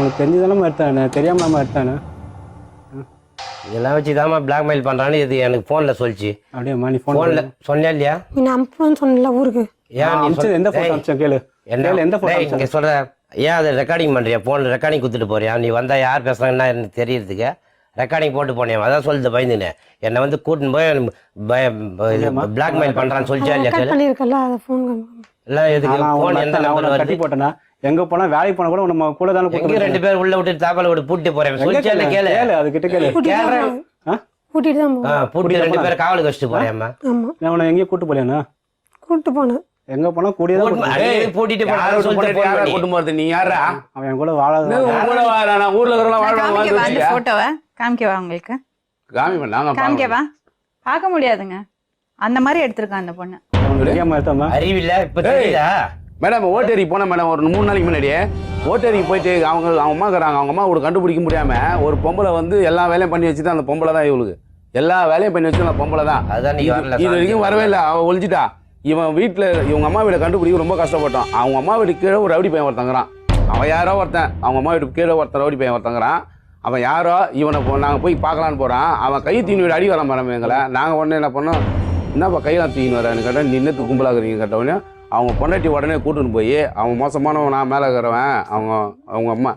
அவனுக்கு தெரிஞ்சுதானே எடுத்தானே, தெரியாம எடுத்தானே. இதெல்லாம் வச்சு தாம்மா பிளாக்மெயில் பண்ணுறான்னு இது எனக்கு ஃபோனில் சொல்லிச்சு. அப்படியேம்மா நீ ஃபோனில் சொன்னியா இல்லையா? நீ அனுப்புன்னு சொன்னல ஊருக்கு. ஏன் நீ எந்த ஃபோட்டோ அனுப்பிச்சேன் கேளு. என்ன எந்த ஃபோட்டோ இங்கே சொல்கிற? ஏன் அதை ரெக்கார்டிங் பண்ணுறியா? ஃபோனில் ரெக்கார்டிங் கொடுத்துட்டு போறியா? நீ வந்தால் யார் பேசுகிறாங்கன்னா எனக்கு தெரியறதுக்கு ரெக்கார்டிங் போட்டு போனேன். அதான் சொல்லுது பயந்துனேன். என்னை வந்து கூட்டின்னு போய் பிளாக்மெயில் பண்ணுறான்னு சொல்லிச்சா இல்லையா கேளு? பண்ணியிருக்கல அதை ஃபோன் இல்லை எதுக்கு ஃபோன் எந்த நம்பர் கட்டி வருது? போட்டேன்னா எங்க போனா வேலைக்கு போனா கூட நம்ம கூட தானே எங்க 2 பேர் உள்ள விட்டு தாப்பால விட்டு பூட்டி போறேன் சொல்லிச்சா இல்ல கேளு. அது கிட்ட கேளு. கூட்டிட்டு தான் போனேன். பூட்டி 2 பேர் காவலுக்கு வச்சுட்டு போறேம்மா. ஆமா நான் உன்னை எங்கேயும் கூட்டு போலியாண்ணா? கூட்டு போனேன். எங்க போனா கூடிய பூட்டிட்டு கூட்டு போறது நீ யாரா? அவன் என் கூட வாழாத ஊர்ல அந்த போட்டோவை காமிக்கவா உங்களுக்கு? காமிக்கவா? பார்க்க முடியாதுங்க. அந்த மாதிரி எடுத்திருக்கான் அந்த பொண்ணு. அறிவில்ல இப்ப தெரியுதா? மேடம் ஓட்டேரிக்கு போனேன் மேடம் ஒரு 3 நாளைக்கு முன்னாடியே. ஓட்டேரிக்கு போயிட்டு அவங்க அம்மா இருக்கிறாங்க. அவங்க அம்மா கூட கண்டுபிடிக்க முடியாம ஒரு பொம்பளை வந்து எல்லா வேலையும் பண்ணி வச்சுட்டு அந்த பொம்பளை தான் இவளுக்கு எல்லா வேலையும் பண்ணி வச்சு அந்த பொம்பளை தான். அதான் இது வரைக்கும் வரவே இல்லை. அவள் ஒழிச்சிட்டா. இவன் வீட்டில் இவங்க அம்மா வீட்டை கண்டுபிடிக்க ரொம்ப கஷ்டப்பட்டான். அவங்க அம்மா வீட்டுக்கு கீழே ஒரு ரவுடி பையன் ஒருத்தங்கிறான். அவன் யாரோ ஒருத்தன் அவங்க அம்மா வீட்டுக்கு கீழே ஒருத்தன் ரவுடி பையன் ஒருத்தங்கிறான். அவன் யாரோ இவனை நாங்கள் போய் பார்க்கலான்னு போகிறான். அவன் கை தீனி வீடு அடி வரான் மேடம் எங்களை. நாங்கள் உடனே என்ன பண்ணோம், என்னப்பா கையெல்லாம் தீனி வரான்னு கேட்டால் நீ இன்னத்துக்கு கும்பலாகிறீங்க கேட்டவொடனே அவங்க பொண்டாட்டி உடனே கூட்டுன்னு போய் அவன் மோசமானவன் நான் மேலே இருக்கிறவன் அவங்க அம்மா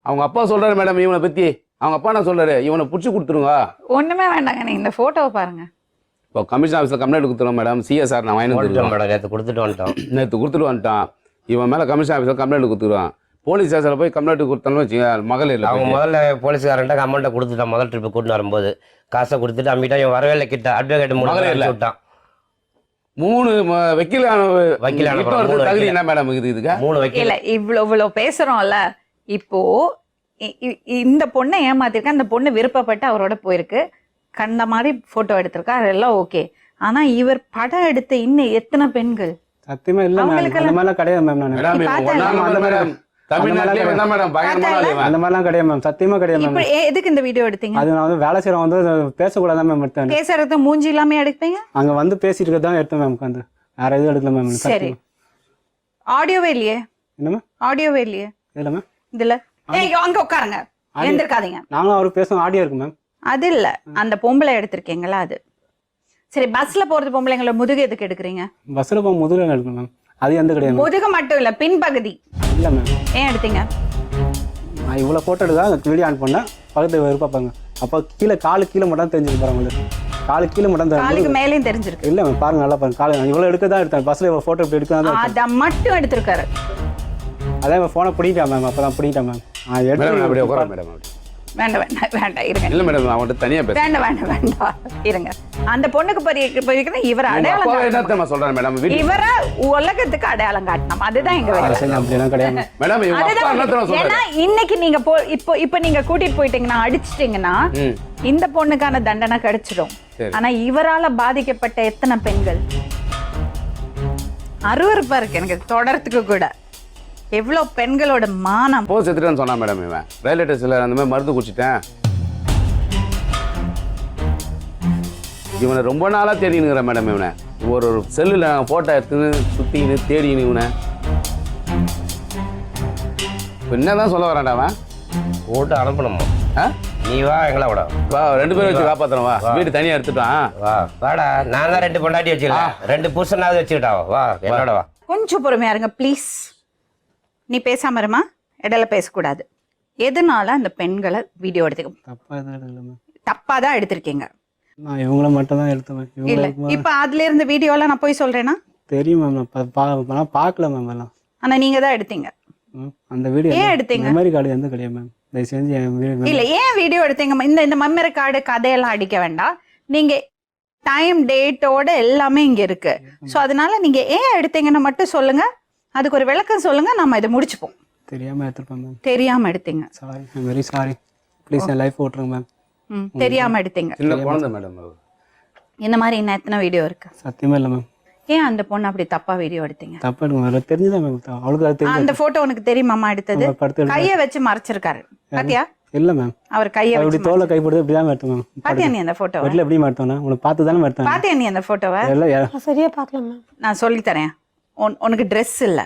அவங்க அப்பா சொல்கிறாரு மேடம் இவனை பற்றி. அவங்க அப்பா என்ன சொல்கிறாரு, இவனை பிடிச்சி கொடுத்துருங்க. ஒன்றுமே வேண்டாங்க, நீங்கள் இந்த ஃபோட்டோவை பாருங்க. இப்போ கமிஷன் ஆஃபீஸில் கம்ப்ளைண்ட் கொடுத்துருவோம் மேடம். சிஎஸ்ஆர் நான் வாங்கி மேடம் நேற்று கொடுத்துட்டு வந்துட்டான். இவன் மேலே கமிஷன் ஆஃபீஸில் கம்ப்ளைண்ட் கொடுத்துருவான். போலீஸ் ஸ்டேஷனில் போய் கம்ப்ளைண்ட் கொடுத்தாலும் வச்சுங்க மகளிர் அவங்க முதல்ல போலீஸ்காரன்ட்ட அமௌண்ட்டை கொடுத்துட்டான். முதல் ட்ரிப்பு கூட்டின்னு வரும்போது காசை கொடுத்துட்டு அம்மிட்டா இவன் வரவே இல்லை. கிட்ட அட்வொகேட் மகளிர் விட்டான். 3 வக்கீலான தகுதி என்ன மேடம் இதுக்கு? 3 வக்கீல இவ்வளோ பேசுறோம்ல. இப்போ இந்த பொண்ணை ஏமாத்திருக்கா. அந்த பொண்ணு விருப்பப்பட்டு அவரோட போயிருக்கு. கண்ட மாதிரி போட்டோ எடுத்திருக்கா. அதெல்லாம் ஓகே. ஆனா இவர் படம் எடுத்த இன்னும் எத்தனை பெண்கள்? சத்தியமா இல்ல அந்த மாதிரிலாம் கிடையாது மேம். அந்த மாதிரிலாம் கிடையாது மேம். சத்தியமா கிடையாது மேம். எதுக்கு இந்த வீடியோ எடுத்தீங்க? அது நான் வந்து வேலை செய்யறவங்க வந்து பேசக்கூடாது மேம். எடுத்தேன் பேசுறது மூஞ்சி இல்லாம எடுப்பீங்க. அங்க வந்து பேசிட்டு இருக்கதான் எடுத்தேன் மேம். உட்காந்து வேற எதுவும் எடுக்கல மேம். சரி ஆடியோவே இல்லையே? என்ன மேம் ஆடியோவே இல்லையே இல்ல மேம்? இதுல அங்க உட்காருங்க, எழுந்திருக்காதீங்க. நாங்களும் அவரு பேசும் ஆடியோ இருக்கு மேம். அது இல்ல, அந்த பொம்பளை எடுத்திருக்கீங்களா அது. சரி பஸ்ல போறது பொம்பளைங்கள முதுகு எதுக்கு எடுக்கிறீங்க? பஸ்ல போக முதுகுல எடுக்கணும் மேம். அது எந்த கிடையாது. முதுகு மட்டும் இல்ல, பின்பகுதி இல்ல மேம். ஏன் எடுத்தீங்க? நான் இவ்வளவு போட்டோ எடுக்க வீடியோ ஆன் பண்ணேன். பக்கத்துல இருப்பாங்க. அப்ப கீழே காலு கீழே மட்டும் தெரிஞ்சிருக்கு பாருங்க. காலு கீழே மட்டும் காலுக்கு மேலேயும் தெரிஞ்சிருக்கு. இல்ல மேம் பாருங்க நல்லா பாருங்க. காலு இவ்வளவு எடுக்க தான் எடுத்தேன். பஸ்ல இவ்வளவு போட்டோ இப்படி எடுக்க தான் அத மட்டும் எடுத்திருக்காரு. அதான் போனை பிடிக்கிட்டா மேம். அப்பதான் பிடிக்கிட்டா மேம். அப்படியே உட்கார மேடம். வேண்டாம் வேண்டாம் வேண்டாம் இருங்க. இல்ல மேடம் அவன்கிட்ட தனியா பேச. வேண்டாம் வேண்டாம் வேண்டாம் இருங்க. அந்த பொண்ணுக்கு போயிருக்கா இவர அடையாளம் என்ன சொல்றேன் மேடம்? இவர உலகத்துக்கு அடையாளம் காட்டணும். அதுதான் எங்க வேலை. அப்படிலாம் கிடையாது மேடம். ஏன்னா இன்னைக்கு நீங்க இப்போ நீங்க கூட்டிட்டு போயிட்டீங்கன்னா அடிச்சிட்டீங்கன்னா இந்த பொண்ணுக்கான தண்டனை கிடைச்சிடும். ஆனா இவரால பாதிக்கப்பட்ட எத்தனை பெண்கள்? அருவருப்பா இருக்கு எனக்கு தொடர்றதுக்கு கூட. எவ்வளவு பெண்களோட மானம் போ செத்துட்டேன்னு சொன்னா மேடம். இவன் ரயில்வே ஸ்டேஷன்ல அந்த மாதிரி மருந்து குடிச்சிட்டேன். இவனை ரொம்ப நாளா தேடினுங்கிறேன் மேடம். இவனை ஒரு செல்லுல போட்டோ எடுத்துன்னு சுத்தின்னு தேடினு இவனை என்னதான் சொல்ல வரான்டா அவன்? போட்டு அனுப்பணுமா? நீ வா எங்களை விட வா. 2 பேரும் வச்சு காப்பாத்துறோம். வா வீடு தனியா எடுத்துட்டான். வா வாடா. நான் தான் 2 பொண்டாட்டி வச்சுக்கலாம். 2 புருஷனாவது வச்சுக்கிட்டா. வா என்னோட வா. கொஞ்சம் பொறுமையா இருங்க ப்ளீஸ். நீ பேசாம இருமா. இடையில பேசக்கூடாது. எதனால அந்த பெண்களை வீடியோ எடுத்துக்க? தப்பா தான் எடுத்திருக்கீங்க. நான் இவங்கள மட்டும் தான் எடுத்தேன். இல்ல இப்ப அதுல இருந்த வீடியோலாம் நான் போய் சொல்றேன்னா தெரியும் மேம். நான் பார்க்கல மேம் எல்லாம். ஆனா நீங்க தான் எடுத்தீங்க அந்த வீடியோ. ஏன் எடுத்தீங்க? மெமரி கார்டு எந்த கிடையாது மேம். தயவு செஞ்சு இல்ல ஏன் வீடியோ எடுத்தீங்க? இந்த மெமரி கார்டு கதையெல்லாம் அடிக்க வேண்டாம். நீங்க டைம் டேட்டோட எல்லாமே இங்க இருக்கு. சோ அதனால நீங்க ஏன் எடுத்தீங்கன்னு மட்டும் சொல்லுங்க. அதுக்கு ஒரு விளக்கம் சொல்லுங்க. நம்ம இதை முடிச்சுப்போம். தெரியாம எடுத்துப்பேன் மேம். தெரியாம எடுத்தீங்க. Sorry I very sorry. Please என் லைஃப் ஓட்டுருங்க மேம். தெரியாம எடுத்தீங்க. சின்ன குழந்தை மேடம். இந்த மாதிரி இன்னும் எத்தனை வீடியோ இருக்கு? சத்தியமா இல்ல மேம். ஏன் அந்த பொண்ணு அப்படி தப்பா வீடியோ எடுத்தீங்க? தப்பா எடுங்க. தெரிஞ்சுதான் மேம். அவளுக்கு அது தெரியும். அந்த போட்டோ உனக்கு தெரியுமாமா எடுத்தது? கையை வச்சு மறைச்சிருக்காரு பாத்தியா? இல்ல மேம். அவர் கையை அப்படி தோலை கை போடுறது இப்படி தான் எடுத்தோம் மேம். பாத்தியா நீ அந்த போட்டோ? வீட்ல எப்படி எடுத்தோம்னா உனக்கு பார்த்து தானே எடுத்தோம். பாத்தியா நீ அந்த போட்டோவை? இல்ல சரியா பார்க்கல மேம். நான் சொல்லி தரேன். உனக்கு ட்ரெஸ் இல்ல,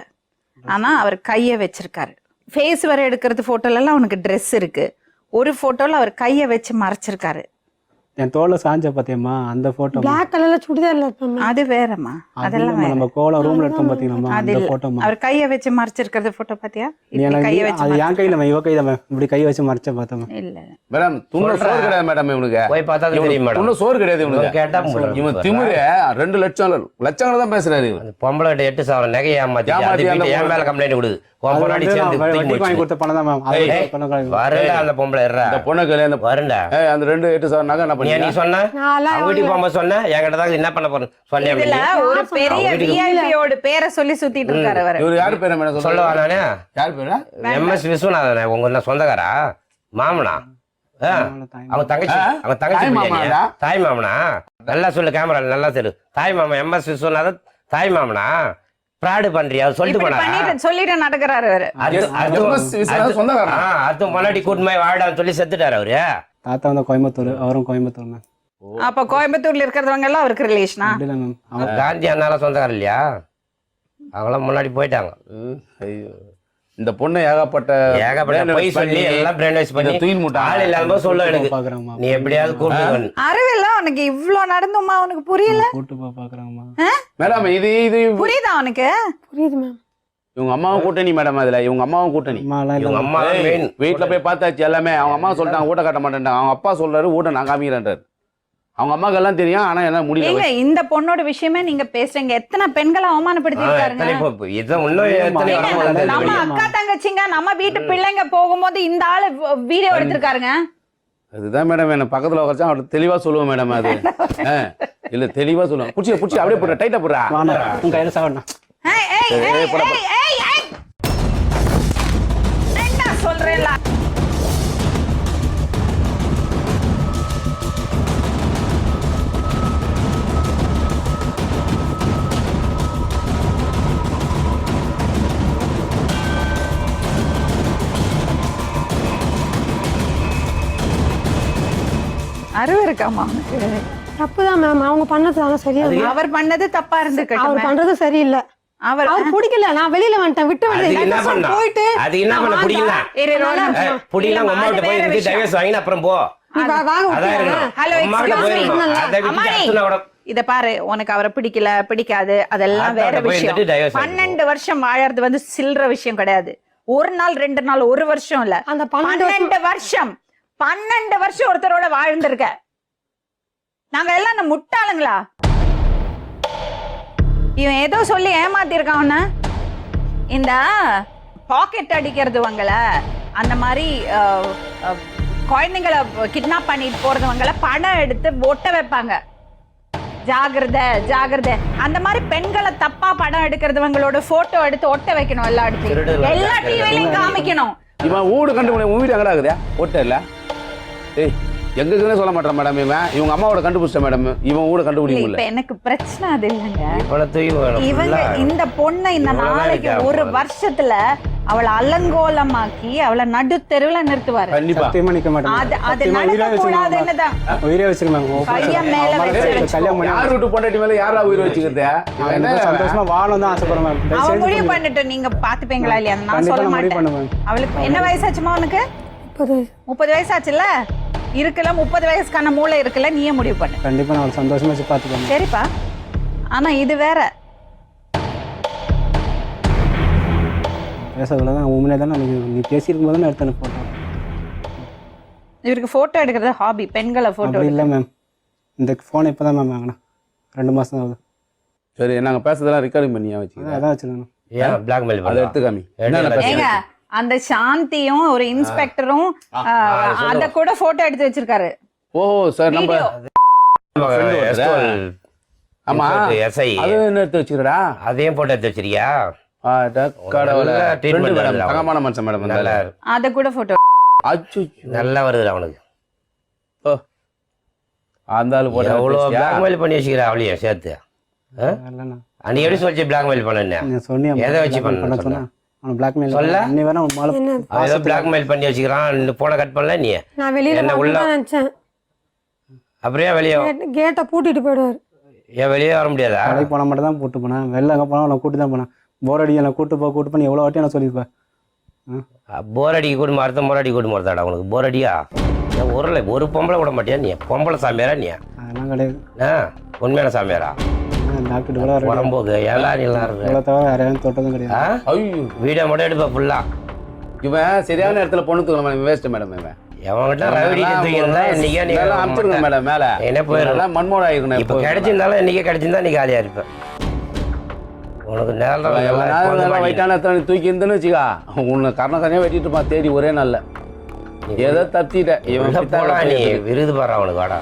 ஆனா அவர் கையை வச்சிருக்காரு. ஃபேஸ் வர எடுக்கிறது போட்டோலாம் அவனுக்கு ட்ரெஸ் இருக்கு. ஒரு போட்டோல அவர் கையை வச்சு மறைச்சிருக்காரு. என் தோல்ல சாஞ்ச பாத்தியம்மா அந்த போட்டோ. பிளாக் கலர்ல சுடிதார்ல இருப்பேன். அது வேறம்மா, அதெல்லாம் வேற. நம்ம கோலம் ரூம்ல எடுத்தோம் பாத்தீங்களா அது அந்த இல்ல. போட்டோமா. அவர் கையை வச்சு மறைச்சிருக்கிறது போட்டோ பாத்தியா? இப்படி கையை வச்சு அது என் கையில இவ கையில இப்படி கை வச்சு மறைச்ச பார்த்தோம். இல்ல மேடம் துண்ணு சோறு கிடையாது மேடம் இவனுக்கு. போய் பார்த்தா தான் தெரியும் மேடம். துண்ணு சோறு கிடையாது இவனுக்கு. கேட்டா இவன் திமிரு 2 லட்சம் லட்சங்களை தான் பேசுறாரு இவன். அந்த பொம்பளை 8,000 நகை ஏமாத்தி ஏமாத்தி அந்த என் மேல கம்ப்ளைண்ட் கொடுது. பொம்பளாடி சேர்ந்து வாங்கி கொடுத்த பணம் தான் மேம். அது பண்ண வரண்டா அந்த பொம்பளை இருறா. இந்த பொண்ணு கல்யாணம் வரண்டா. அந்த 2,8,000 நகை என்ன பண்ணி நீ சொன்ன அவங்க வீட்டுக்கு போகும்போது சொன்ன என்கிட்ட தான் என்ன பண்ண போறேன் சொன்னேன். இதுல ஒரு பெரிய விஐபியோட பேரை சொல்லி சுத்திட்டு இருக்காரு அவர். இவர் யாரு பேரு மேடம் சொல்லவா நானே? யார் பேரு? MS விஸ்வநாதன். உங்க என்ன சொந்தக்காரா மாமனா? அவங்க தங்கச்சி பிரியாணியா? தாய் மாமனா? நல்லா சொல்லு கேமரா நல்லா சொல்லு. தாய் மாமா MS விஸ்வநாதன் தாய் மாமனா? பிராடு பண்றியா சொல்லிட்டு போனா சொல்லிட்டு நடக்கிறாரு அவரு. அர்த்தம் முன்னாடி கூட்டுமாய் வாடான்னு சொல்லி செத்துட்டாரு அவரு. தாத்தா வந்து கோயம்புத்தூர், அவரும் கோயம்புத்தூர் மேம். அப்ப கோயம்புத்தூர்ல இருக்கிறவங்க எல்லாம் அவருக்கு ரிலேஷனா? அப்படிதான் மேம். அவங்க காந்தி அண்ணால சொந்தக்காரர் இல்லையா? அவங்களாம் முன்னாடி போயிட்டாங்க. ஐயோ இந்த பொண்ணு ஏகப்பட்ட போய் சொல்லி எல்லாம் பிரெயின் வாஷ் பண்ணி தூயின் மூட்டை ஆள் இல்லாம சொல்ல எனக்கு பாக்குறாங்கம்மா. நீ எப்படியாவது கூப்பிட்டு அறிவில்ல உனக்கு இவ்ளோ நடந்துமா உனக்கு புரியல? கூட்டு பாக்குறாங்கம்மா. மேடம் இது புரியுதா உனக்கு? புரியுது மேம். இவங்க அம்மாவும் கூட்டணி மேடம். அதுல இவங்க அம்மாவும் கூட்டணி. அம்மாலாம் இல்ல. இவங்க அம்மா மெயின். வீட்டுல போய் பார்த்தாச்சு எல்லாமே. அவங்க அம்மா சொல்லிட்டாங்க ஊட்ட காட்ட மாட்டேன்ட்டாங்க. அவங்க அப்பா சொல்றாரு ஊட்ட நான் காமிக்கிறேன்றாரு. அவங்க அம்மாக்கு எல்லாம் தெரியும் ஆனா என்ன முடியல. ஏங்க இந்த பொண்ணோட விஷயமே நீங்க பேசுறீங்க. எத்தனை பெண்களை அவமானப்படுத்தி இருக்காருங்க. நம்ம அக்கா தங்கச்சிங்க நம்ம வீட்டு பிள்ளைங்க போகும்போது இந்த ஆளு வீடியோ எடுத்திருக்காருங்க. அதுதான் மேடம் என்ன பக்கத்துல உட்காந்து அவர் தெளிவா சொல்லுவேன் மேடம். அது இல்ல தெளிவா சொல்லுவேன். புடிச்சு அப்படியே போடுற டைட்டா போடுறா. உன் கையில சாவணும். என்ன சொல்றேன்ல அறிவு இருக்காமா அவனுக்கு? தப்புதான் மேம். அவங்க பண்ணது தானே சரியா? அவர் பண்ணது தப்பா அவர் இருந்துக்கட்டும். பண்றது சரியில்லை. அவர் அவர் பிடிக்கல. நான் வெளியில வந்துட்டேன். விட்டு அதுக்கு என்ன பண்ண? போயிட்டு அதுக்கு என்ன பண்ண? பிடிக்கல பிடிக்கல உங்க அம்மா கிட்ட போய் இருந்து டைவர்ஸ் வாங்கின அப்புறம் போ. அதான் இருக்கணும். ஹலோ அம்மா கிட்ட போயிருக்கணும். அதை விட்டு அத்தனை கூட இத பாரு உனக்கு அவரை பிடிக்கல பிடிக்காது அதெல்லாம் வேற விஷயம். 12 வருஷம் வாழறது வந்து சில்லற விஷயம் கிடையாது. ஒரு நாள் 2 நாள் 1 வருஷம் இல்ல. அந்த 12 வருஷம் ஒருத்தரோட வாழ்ந்திருக்க. நாங்க எல்லாம் அந்த முட்டாளுங்களா? இவன் ஏதோ சொல்லி ஏமாத்தி இருக்கான். இந்த பாக்கெட் அடிக்கிறதுவங்கள அந்த மாதிரி குழந்தைங்களை கிட்னாப் பண்ணிட்டு போறதுவங்கள படம் எடுத்து ஒட்ட வைப்பாங்க. ஜாகிரதை ஜாகிரதை. அந்த மாதிரி பெண்களை தப்பா படம் எடுக்கிறதுவங்களோட போட்டோ எடுத்து ஒட்ட வைக்கணும். எல்லா இடத்துலயும் எல்லா டிவிலையும் காமிக்கணும். இவன் ஊடு கண்டுபிடி உன் வீடு எங்கடா இருக்குதா? ஒட்ட இல்ல ஏய் எங்களுக்குன்னே சொல்ல மாட்டேன் மேடம். இவங்க அம்மாவோட கண்டுபிடிச்சிட்டேன் மேடம். இவன் ஊட கண்டுபிடிக்க முடியல. இப்ப எனக்கு பிரச்சனை அது இல்லைங்க. இவங்க இந்த பொண்ணை இந்த நாளைக்கு 1 வருஷத்துல அவளை அலங்கோலமாக்கி அவளை நடு தெருவுல நிறுத்துவாரு. கண்டிப்பா சத்தியமா நிக்க மாட்டேன். அது நடக்கக்கூடாதுன்னுதான் உயிரே வச்சிருக்காங்க. கைய மேல வச்சு கல்யாணம் பண்ணி யார் விட்டு பொண்டாட்டி மேல யாரா உயிர் வச்சுக்கிறது? சந்தோஷமா வாழணும் தான் ஆசைப்படுறேன். அவன் முடிவு பண்ணிட்டு நீங்க பாத்துப்பீங்களா இல்லையா? நான் சொல்ல மாட்டேன். அவளுக்கு என்ன வயசாச்சுமா? உனக்கு 30 வயசாச்சுல்ல இருக்குல்ல? 30 வயசுக்கான மூளை இருக்குல்ல? நீயே முடிவு பண்ணு. கண்டிப்பா நான் சந்தோஷமா வச்சு பாத்துக்கோங்க. சரிப்பா. ஆனா இது வேற பேசுறதுலதான் உண்மையிலே தானே நீ பேசியிருக்கும் போது எடுத்தேன் போட்டோ. இவருக்கு போட்டோ எடுக்கிறது ஹாபி. பெண்களை போட்டோ இல்லை மேம். இந்த ஃபோன் இப்போ தான் மேம் வாங்கினேன். 2 மாதம் ஆகுது. சரி நாங்க பேசுறதெல்லாம் ரெக்கார்டிங் பண்ணியா வச்சுக்கோங்க. அதான் வச்சுருக்கேன். ஏன் பிளாக்மெயில் அதை எடுத்து காமி. ஏங்க அந்த சாந்தியும் ஒரு இன்ஸ்பெக்டரும் அத கூட போட்டோ எடுத்து வச்சிருக்காரு. ஓ சார் நம்ம ஆமா எஸ்ஐ அது என்ன எடுத்து வச்சிருடா? அதையும் போட்டோ எடுத்து வச்சிருக்கியா? தங்கமான மனுஷன் மேடம். நல்லா அத கூட போட்டோ நல்லா வருது அவனுக்கு. அந்த ஆளு போட்டோ எவ்வளவு பிளாக்மெயில் பண்ணி வச்சுக்கிறா அவளையும் சேர்த்து. நீ எப்படி சொல்லி பிளாக்மெயில் பண்ண? சொன்னியா எதை வச்சு பண்ண சொன்ன? பிளாக்மெயில் சொல்ல நீ வேணா ஏதோ பிளாக்மெயில் பண்ணி வச்சுக்கிறான். போன கட் பண்ணல நீ. நான் வெளியில நினைச்சேன். அப்படியே வெளியே கேட்டை பூட்டிட்டு போயிடுவாரு. ஏன் வெளியே வர முடியாதா? கடைக்கு போன மட்டும் தான் கூட்டு போனேன். வெளில அங்கே போனால் நான் கூட்டு தான் போனேன். போர் அடி நான் கூட்டு பண்ணி எவ்வளோ வாட்டி நான் சொல்லியிருப்பேன். போர் அடிக்க கூட அடுத்த முறை அடிக்க கூட மாறுதாடா உனக்கு போர் அடியா ஒரு பொம்பளை விட மாட்டியா நீ பொம்பளை சாமியாரா நீ அதெல்லாம் கிடையாது. உண்மையான சாமியாரா டாக்டர் கூட வர உடம்போக்கு எல்லாம் எல்லாம் இருக்கு இவ்வளோ தவிர வேற யாரும் தொட்டதும் கிடையாது. ஐயோ வீடியோ மட்டும் எடுப்பா ஃபுல்லா இவன் சரியான இடத்துல பொண்ணு தூக்கணும் வேஸ்ட் மேடம் இவன் எவன்கிட்ட ரவுடி தூக்கியிருந்தா இன்னைக்கே நீ அனுப்பிச்சிருங்க மேடம் மேல என்ன போயிடலாம் மண்மோட ஆயிருக்கணும் இப்போ கிடைச்சிருந்தாலும் இன்னைக்கே கிடைச்சிருந்தா நீ காலியா இருப்ப உனக்கு நேரம் வயிட்டான தூக்கி இருந்தேன்னு வச்சுக்கா உன்னை கர்ணக்கரையா வெட்டிட்டு இருப்பான் தேடி ஒரே நாள்ல ஏதோ தப்பிட்ட இவன் போடா நீ விருது பாடுற அவனுக்கு வாடா